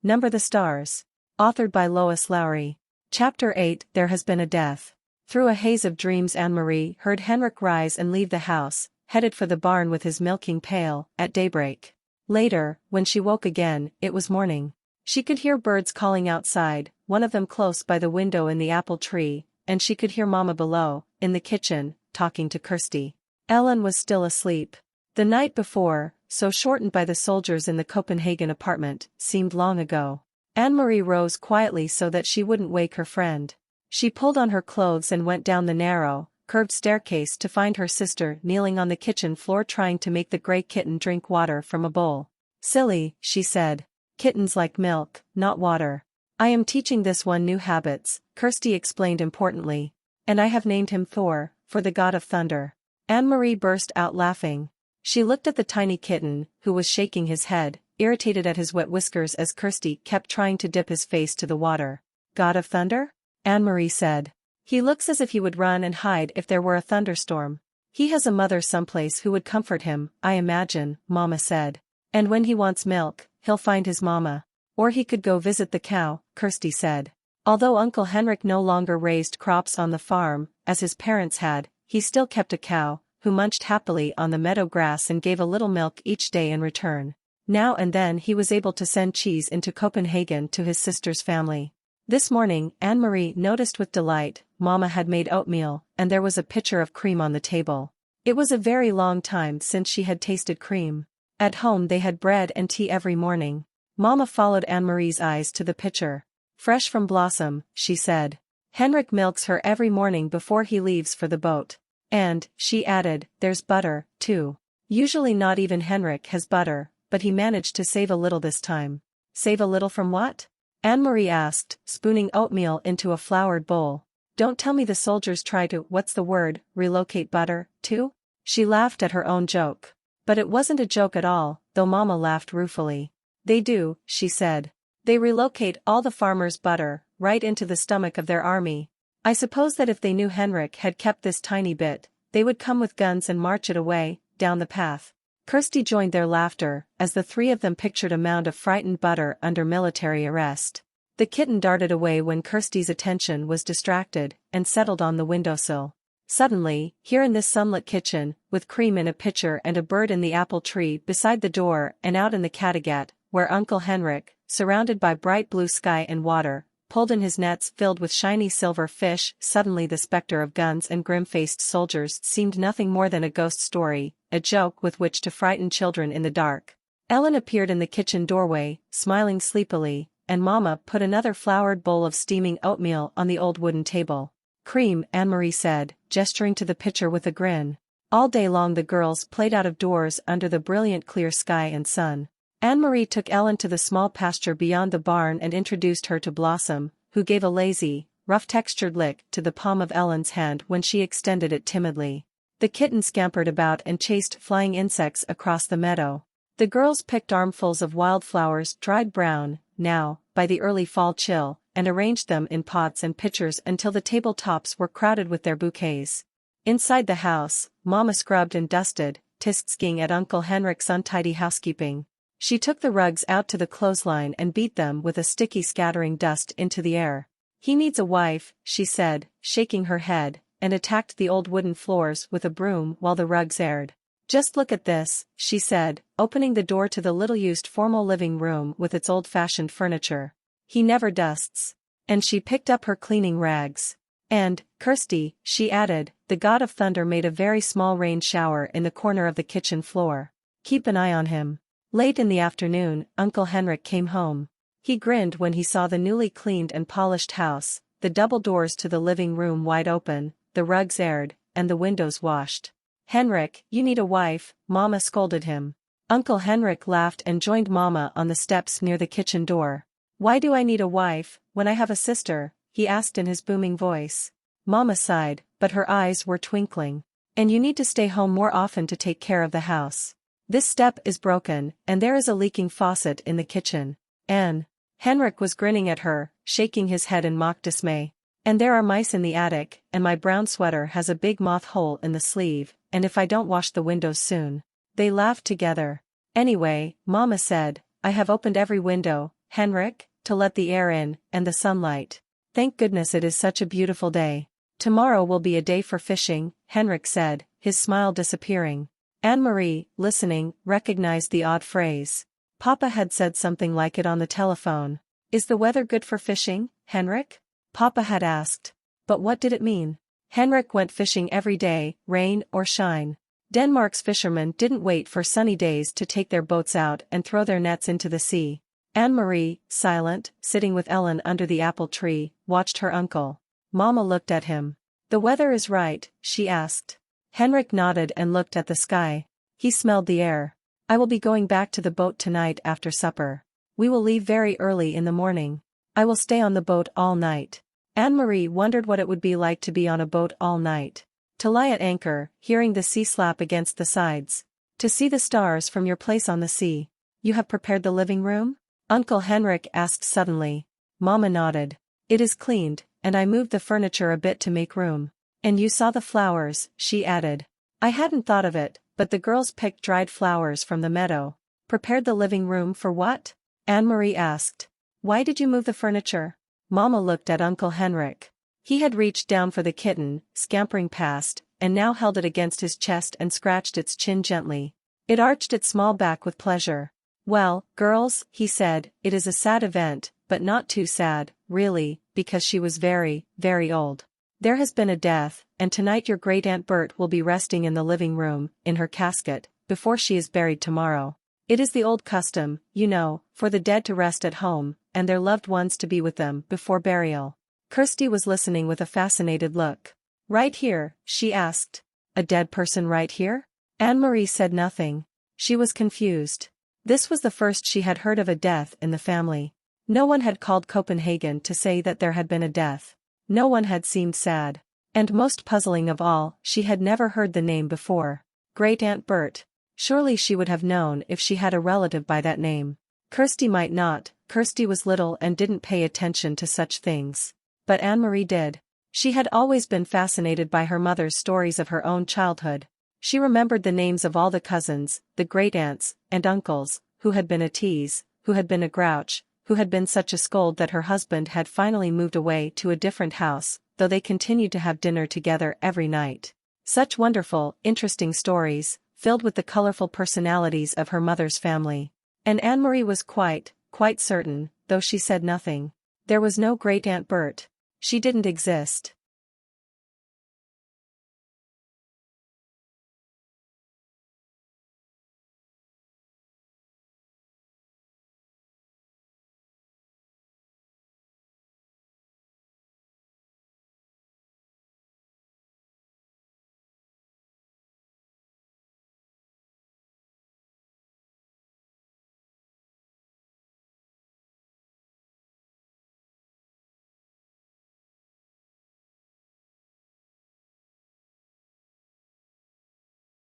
Number the Stars. Authored by Lois Lowry. Chapter 8 There Has Been a Death. Through a haze of dreams Annemarie heard Henrik rise and leave the house, headed for the barn with his milking pail, at daybreak. Later, when she woke again, it was morning. She could hear birds calling outside, one of them close by the window in the apple tree, and she could hear Mama below, in the kitchen, talking to Kirsty. Ellen was still asleep. The night before, so shortened by the soldiers in the Copenhagen apartment, seemed long ago. Annemarie rose quietly so that she wouldn't wake her friend. She pulled on her clothes and went down the narrow, curved staircase to find her sister kneeling on the kitchen floor trying to make the gray kitten drink water from a bowl. "Silly," she said. "Kittens like milk, not water." "I am teaching this one new habits," Kirsty explained importantly. "And I have named him Thor, for the god of thunder." Annemarie burst out laughing. She looked at the tiny kitten, who was shaking his head, irritated at his wet whiskers as Kirsty kept trying to dip his face to the water. "God of thunder?" Annemarie said. "He looks as if he would run and hide if there were a thunderstorm. He has a mother someplace who would comfort him, I imagine," Mama said. "And when he wants milk, he'll find his mama. Or he could go visit the cow," Kirsty said. Although Uncle Henrik no longer raised crops on the farm, as his parents had, he still kept a cow, who munched happily on the meadow grass and gave a little milk each day in return. Now and then he was able to send cheese into Copenhagen to his sister's family. This morning, Annemarie noticed with delight, Mama had made oatmeal, and there was a pitcher of cream on the table. It was a very long time since she had tasted cream. At home they had bread and tea every morning. Mama followed Annemarie's eyes to the pitcher. "Fresh from Blossom," she said. "Henrik milks her every morning before he leaves for the boat. And," she added, "there's butter, too. Usually not even Henrik has butter, but he managed to save a little this time." "Save a little from what?" Annemarie asked, spooning oatmeal into a floured bowl. "Don't tell me the soldiers try to, what's the word, relocate butter, too?" She laughed at her own joke. But it wasn't a joke at all, though Mama laughed ruefully. "They do," she said. "They relocate all the farmers' butter, right into the stomach of their army. I suppose that if they knew Henrik had kept this tiny bit, they would come with guns and march it away, down the path." Kirsty joined their laughter, as the three of them pictured a mound of frightened butter under military arrest. The kitten darted away when Kirsty's attention was distracted, and settled on the windowsill. Suddenly, here in this sunlit kitchen, with cream in a pitcher and a bird in the apple tree beside the door and out in the cattegat, where Uncle Henrik, surrounded by bright blue sky and water, pulled in his nets filled with shiny silver fish, suddenly the specter of guns and grim-faced soldiers seemed nothing more than a ghost story, a joke with which to frighten children in the dark. Ellen appeared in the kitchen doorway, smiling sleepily, and Mama put another floured bowl of steaming oatmeal on the old wooden table. "Cream," Annemarie said, gesturing to the pitcher with a grin. All day long the girls played out of doors under the brilliant clear sky and sun. Annemarie took Ellen to the small pasture beyond the barn and introduced her to Blossom, who gave a lazy, rough-textured lick to the palm of Ellen's hand when she extended it timidly. The kitten scampered about and chased flying insects across the meadow. The girls picked armfuls of wildflowers dried brown, now, by the early fall chill, and arranged them in pots and pitchers until the tabletops were crowded with their bouquets. Inside the house, Mama scrubbed and dusted, tisking at Uncle Henrik's untidy housekeeping. She took the rugs out to the clothesline and beat them with a sticky scattering dust into the air. "He needs a wife," she said, shaking her head, and attacked the old wooden floors with a broom while the rugs aired. "Just look at this," she said, opening the door to the little-used formal living room with its old-fashioned furniture. "He never dusts." And she picked up her cleaning rags. "And, Kirsty," she added, "the god of thunder made a very small rain shower in the corner of the kitchen floor. Keep an eye on him." Late in the afternoon, Uncle Henrik came home. He grinned when he saw the newly cleaned and polished house, the double doors to the living room wide open, the rugs aired, and the windows washed. "Henrik, you need a wife," Mama scolded him. Uncle Henrik laughed and joined Mama on the steps near the kitchen door. "Why do I need a wife, when I have a sister?" he asked in his booming voice. Mama sighed, but her eyes were twinkling. "And you need to stay home more often to take care of the house. This step is broken, and there is a leaking faucet in the kitchen. And Henrik was grinning at her, shaking his head in mock dismay. "And there are mice in the attic, and my brown sweater has a big moth hole in the sleeve, and if I don't wash the windows soon." They laughed together. "Anyway," Mama said, "I have opened every window, Henrik, to let the air in, and the sunlight. Thank goodness it is such a beautiful day. Tomorrow will be a day for fishing, Henrik said, his smile disappearing. Annemarie, listening, recognized the odd phrase. Papa had said something like it on the telephone. Is the weather good for fishing, Henrik? Papa had asked. But what did it mean? Henrik went fishing every day, rain or shine. Denmark's fishermen didn't wait for sunny days to take their boats out and throw their nets into the sea. Annemarie, silent, sitting with Ellen under the apple tree, watched her uncle. Mama looked at him. The weather is right, she asked. Henrik nodded and looked at the sky. He smelled the air. I will be going back to the boat tonight after supper. We will leave very early in the morning. I will stay on the boat all night. Annemarie wondered what it would be like to be on a boat all night. To lie at anchor, hearing the sea slap against the sides. To see the stars from your place on the sea. You have prepared the living room? Uncle Henrik asked suddenly. Mama nodded. It is cleaned, and I moved the furniture a bit to make room. And you saw the flowers, she added. I hadn't thought of it, but the girls picked dried flowers from the meadow. Prepared the living room for what? Annemarie asked. Why did you move the furniture? Mama looked at Uncle Henrik. He had reached down for the kitten, scampering past, and now held it against his chest and scratched its chin gently. It arched its small back with pleasure. Well, girls, he said, it is a sad event, but not too sad, really, because she was very, very old. There has been a death, and tonight your Great-aunt Birte will be resting in the living room, in her casket, before she is buried tomorrow. It is the old custom, you know, for the dead to rest at home, and their loved ones to be with them before burial. Kirsty was listening with a fascinated look. Right here, she asked. A dead person right here? Annemarie said nothing. She was confused. This was the first she had heard of a death in the family. No one had called Copenhagen to say that there had been a death. No one had seemed sad. And most puzzling of all, she had never heard the name before. Great-aunt Birte. Surely she would have known if she had a relative by that name. Kirsty might not. Kirsty was little and didn't pay attention to such things. But Annemarie did. She had always been fascinated by her mother's stories of her own childhood. She remembered the names of all the cousins, the great-aunts, and uncles, who had been a tease, who had been a grouch, who had been such a scold that her husband had finally moved away to a different house, though they continued to have dinner together every night. Such wonderful, interesting stories, filled with the colorful personalities of her mother's family. And Annemarie was quite certain, though she said nothing. There was no Great-aunt Birte. She didn't exist.